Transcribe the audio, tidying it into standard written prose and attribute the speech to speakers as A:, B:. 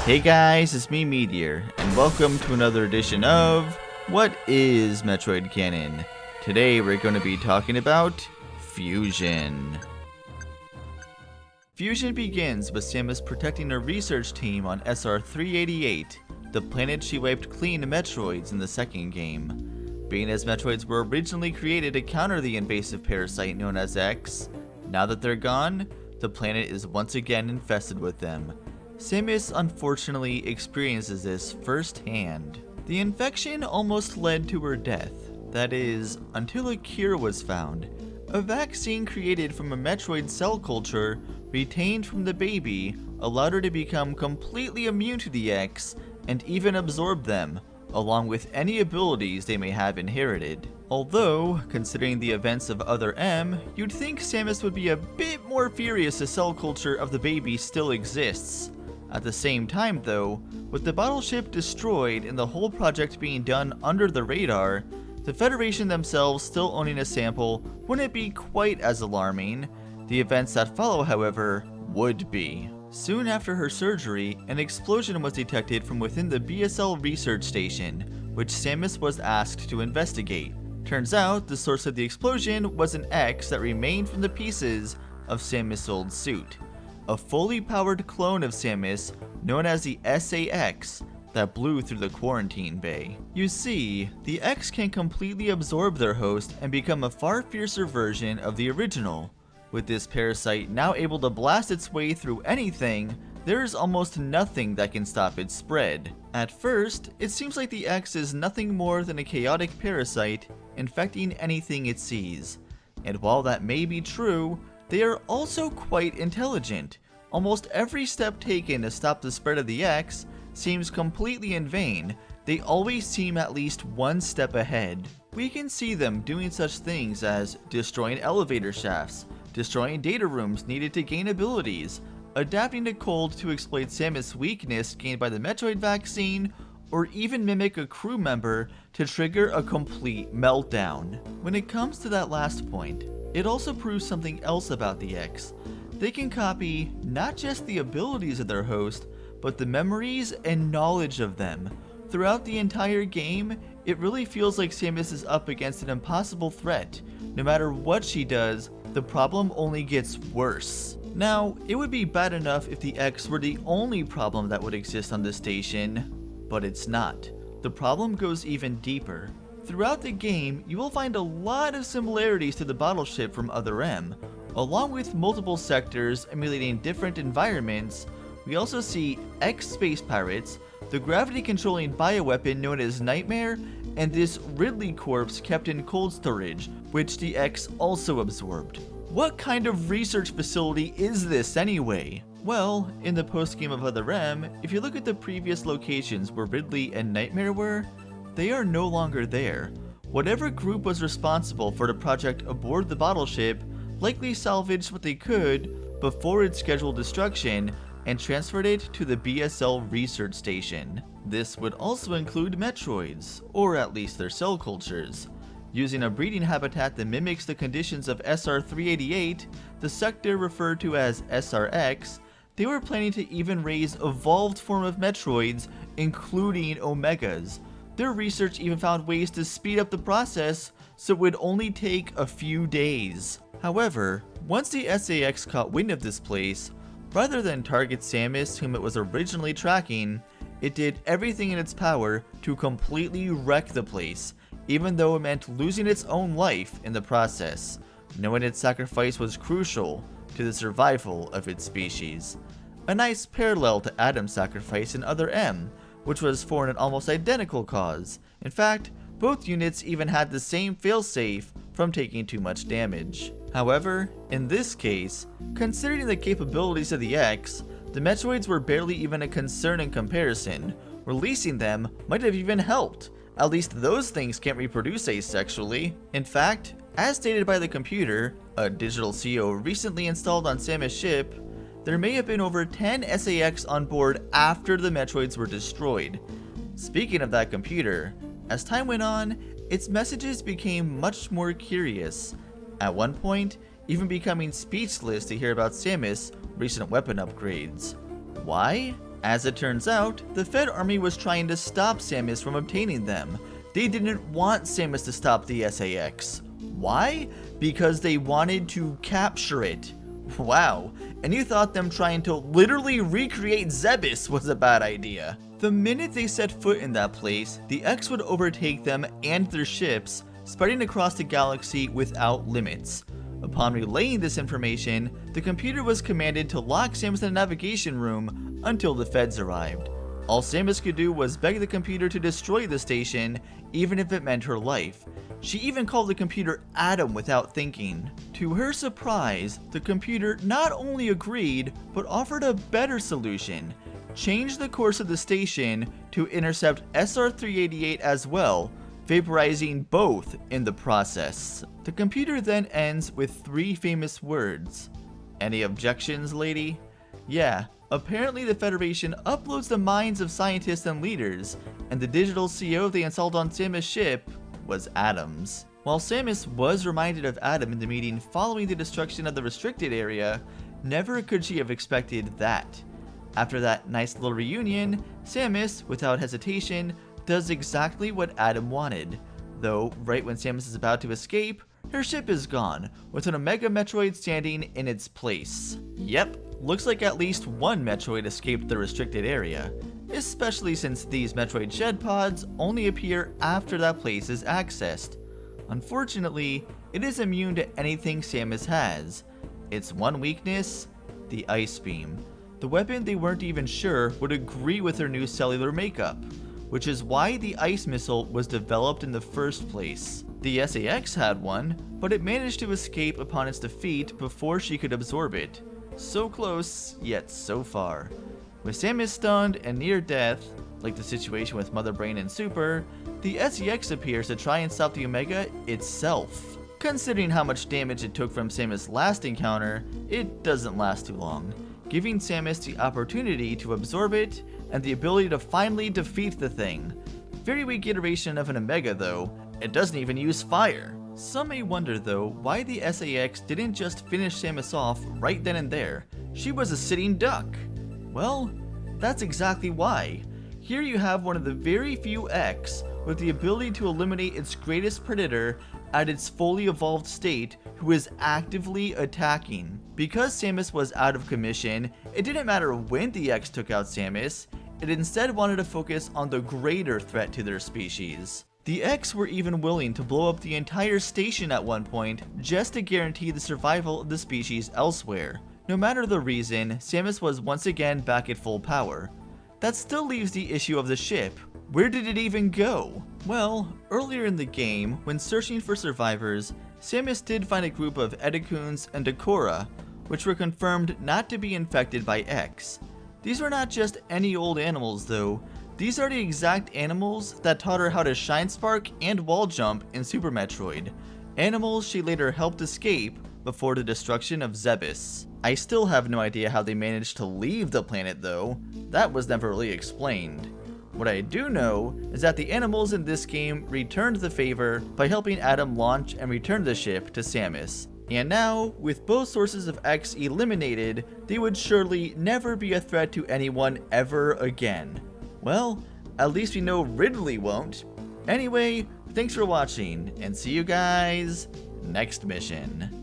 A: Hey guys, it's me Meteor, and welcome to another edition of What is Metroid Canon? Today we're going to be talking about Fusion. Fusion begins with Samus protecting a research team on SR-388, the planet she wiped clean of Metroids in the second game. Being as Metroids were originally created to counter the invasive parasite known as X, now that they're gone, the planet is once again infested with them. Samus unfortunately experiences this firsthand. The infection almost led to her death, that is, until a cure was found. A vaccine created from a Metroid cell culture, retained from the baby, allowed her to become completely immune to the X, and even absorb them, along with any abilities they may have inherited. Although, considering the events of Other M, you'd think Samus would be a bit more furious the cell culture of the baby still exists. At the same time though, with the bottle ship destroyed and the whole project being done under the radar, the Federation themselves still owning a sample wouldn't be quite as alarming. The events that follow, however, would be. Soon after her surgery, an explosion was detected from within the BSL research station, which Samus was asked to investigate. Turns out, the source of the explosion was an X that remained from the pieces of Samus' old suit. A fully powered clone of Samus, known as the SA-X, that blew through the quarantine bay. You see, the X can completely absorb their host and become a far fiercer version of the original. With this parasite now able to blast its way through anything, there is almost nothing that can stop its spread. At first, it seems like the X is nothing more than a chaotic parasite infecting anything it sees. And while that may be true, they are also quite intelligent. Almost every step taken to stop the spread of the X seems completely in vain. They always seem at least one step ahead. We can see them doing such things as destroying elevator shafts, destroying data rooms needed to gain abilities, adapting to cold to exploit Samus' weakness gained by the Metroid vaccine, or even mimic a crew member to trigger a complete meltdown. When it comes to that last point, it also proves something else about the X. They can copy not just the abilities of their host, but the memories and knowledge of them. Throughout the entire game, it really feels like Samus is up against an impossible threat. No matter what she does, the problem only gets worse. Now, it would be bad enough if the X were the only problem that would exist on this station, but it's not. The problem goes even deeper. Throughout the game, you will find a lot of similarities to the bottle ship from Other M. Along with multiple sectors emulating different environments, we also see X space pirates, the gravity-controlling bioweapon known as Nightmare, and this Ridley corpse kept in cold storage, which the X also absorbed. What kind of research facility is this anyway? Well, in the post-game of Other M, if you look at the previous locations where Ridley and Nightmare were, they are no longer there. Whatever group was responsible for the project aboard the bottle ship likely salvaged what they could before its scheduled destruction and transferred it to the BSL research station. This would also include Metroids, or at least their cell cultures. Using a breeding habitat that mimics the conditions of SR-388, the sector referred to as SRX, they were planning to even raise evolved form of Metroids, including Omegas. Their research even found ways to speed up the process so it would only take a few days. However, once the SA-X caught wind of this place, rather than target Samus, whom it was originally tracking, it did everything in its power to completely wreck the place, even though it meant losing its own life in the process, knowing its sacrifice was crucial to the survival of its species. A nice parallel to Adam's sacrifice in Other M, which was for an almost identical cause. In fact, both units even had the same failsafe from taking too much damage. However, in this case, considering the capabilities of the X, the Metroids were barely even a concern in comparison. Releasing them might have even helped. At least those things can't reproduce asexually. In fact, as stated by the computer, a digital CO recently installed on Samus' ship, there may have been over 10 SA-X on board after the Metroids were destroyed. Speaking of that computer, as time went on, its messages became much more curious. At one point, even becoming speechless to hear about Samus' recent weapon upgrades. Why? As it turns out, the Fed army was trying to stop Samus from obtaining them. They didn't want Samus to stop the SAX. Why? Because they wanted to capture it. Wow, and you thought them trying to literally recreate Zebes was a bad idea. The minute they set foot in that place, the X would overtake them and their ships, spreading across the galaxy without limits. Upon relaying this information, the computer was commanded to lock Samus in the navigation room until the Feds arrived. All Samus could do was beg the computer to destroy the station, even if it meant her life. She even called the computer Adam without thinking. To her surprise, the computer not only agreed, but offered a better solution. Change the course of the station to intercept SR-388 as well, vaporizing both in the process. The computer then ends with 3 famous words. Any objections, lady? Yeah, apparently the Federation uploads the minds of scientists and leaders, and the digital CO they installed on Samus' ship was Adam's. While Samus was reminded of Adam in the meeting following the destruction of the restricted area, never could she have expected that. After that nice little reunion, Samus, without hesitation, does exactly what Adam wanted. Though, right when Samus is about to escape, her ship is gone, with an Omega Metroid standing in its place. Yep, looks like at least one Metroid escaped the restricted area, especially since these Metroid shed pods only appear after that place is accessed. Unfortunately, it is immune to anything Samus has. Its one weakness? The Ice Beam. The weapon they weren't even sure would agree with her new cellular makeup, which is why the Ice Missile was developed in the first place. The SAX had one, but it managed to escape upon its defeat before she could absorb it. So close, yet so far. With Samus stunned and near death, like the situation with Mother Brain and Super, the SEX appears to try and stop the Omega itself. Considering how much damage it took from Samus' last encounter, it doesn't last too long, giving Samus the opportunity to absorb it and the ability to finally defeat the thing. Very weak iteration of an Omega though, it doesn't even use fire. Some may wonder though why the SAX didn't just finish Samus off right then and there. She was a sitting duck. Well, that's exactly why. Here you have one of the very few X with the ability to eliminate its greatest predator at its fully evolved state who is actively attacking. Because Samus was out of commission, it didn't matter when the X took out Samus, it instead wanted to focus on the greater threat to their species. The X were even willing to blow up the entire station at one point just to guarantee the survival of the species elsewhere. No matter the reason, Samus was once again back at full power. That still leaves the issue of the ship. Where did it even go? Well, earlier in the game, when searching for survivors, Samus did find a group of Edicoons and Decora, which were confirmed not to be infected by X. These were not just any old animals though, these are the exact animals that taught her how to Shine Spark and wall jump in Super Metroid, animals she later helped escape before the destruction of Zebes. I still have no idea how they managed to leave the planet though, that was never really explained. What I do know is that the animals in this game returned the favor by helping Adam launch and return the ship to Samus. And now, with both sources of X eliminated, they would surely never be a threat to anyone ever again. Well, at least we know Ridley won't. Anyway, thanks for watching, and see you guys next mission.